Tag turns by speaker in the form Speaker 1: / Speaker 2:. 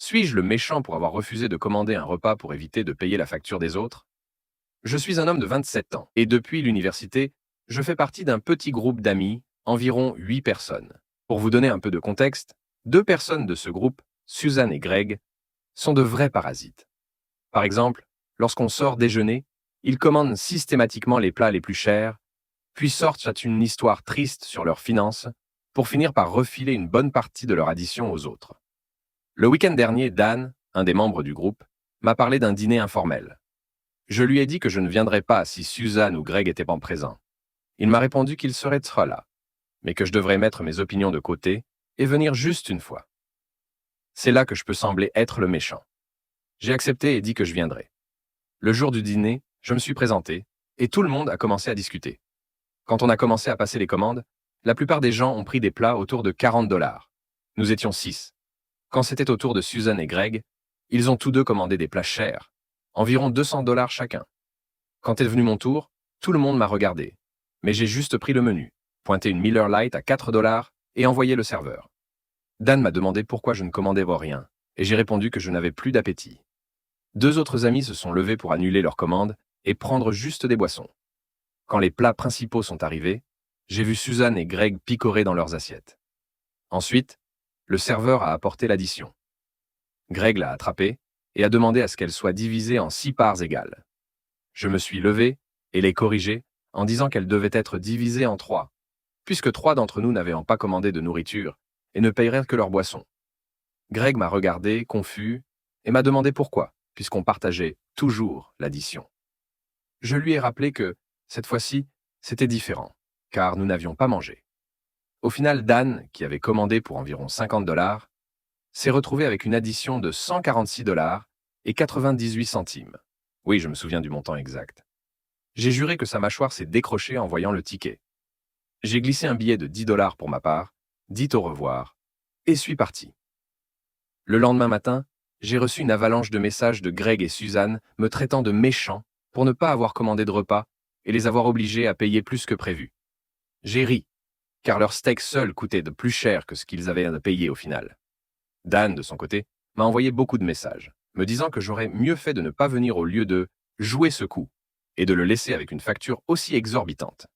Speaker 1: Suis-je le méchant pour avoir refusé de commander un repas pour éviter de payer la facture des autres? Je suis un homme de 27 ans et depuis l'université, je fais partie d'un petit groupe d'amis, environ 8 personnes. Pour vous donner un peu de contexte, 2 personnes de ce groupe, Suzanne et Greg, sont de vrais parasites. Par exemple, lorsqu'on sort déjeuner, ils commandent systématiquement les plats les plus chers, puis sortent une histoire triste sur leurs finances, pour finir par refiler une bonne partie de leur addition aux autres. Le week-end dernier, Dan, un des membres du groupe, m'a parlé d'un dîner informel. Je lui ai dit que je ne viendrais pas si Suzanne ou Greg étaient pas présents. Il m'a répondu qu'il serait là, mais que je devrais mettre mes opinions de côté et venir juste une fois. C'est là que je peux sembler être le méchant. J'ai accepté et dit que je viendrais. Le jour du dîner, je me suis présenté et tout le monde a commencé à discuter. Quand on a commencé à passer les commandes, la plupart des gens ont pris des plats autour de 40 $. Nous étions 6. Quand c'était au tour de Suzanne et Greg, ils ont tous deux commandé des plats chers, environ 200 $ chacun. Quand est venu mon tour, tout le monde m'a regardé, mais j'ai juste pris le menu, pointé une Miller Lite à 4 $ et envoyé le serveur. Dan m'a demandé pourquoi je ne commandais rien, et j'ai répondu que je n'avais plus d'appétit. 2 autres amis se sont levés pour annuler leur commande et prendre juste des boissons. Quand les plats principaux sont arrivés, j'ai vu Suzanne et Greg picorer dans leurs assiettes. Ensuite, le serveur a apporté l'addition. Greg l'a attrapée et a demandé à ce qu'elle soit divisée en 6 parts égales. Je me suis levé et l'ai corrigée en disant qu'elle devait être divisée en 3, puisque 3 d'entre nous n'avaient pas commandé de nourriture et ne paieraient que leur boisson. Greg m'a regardé, confus, et m'a demandé pourquoi, puisqu'on partageait toujours l'addition. Je lui ai rappelé que, cette fois-ci, c'était différent, car nous n'avions pas mangé. Au final, Dan, qui avait commandé pour environ 50 $, s'est retrouvé avec une addition de 146 $ et 98 centimes. Oui, je me souviens du montant exact. J'ai juré que sa mâchoire s'est décrochée en voyant le ticket. J'ai glissé un billet de 10 $ pour ma part, dit au revoir, et suis parti. Le lendemain matin, j'ai reçu une avalanche de messages de Greg et Suzanne me traitant de méchants pour ne pas avoir commandé de repas et les avoir obligés à payer plus que prévu. J'ai ri, car leur steak seul coûtait de plus cher que ce qu'ils avaient à payer au final. Dan, de son côté, m'a envoyé beaucoup de messages, me disant que j'aurais mieux fait de ne pas venir au lieu de jouer ce coup et de le laisser avec une facture aussi exorbitante.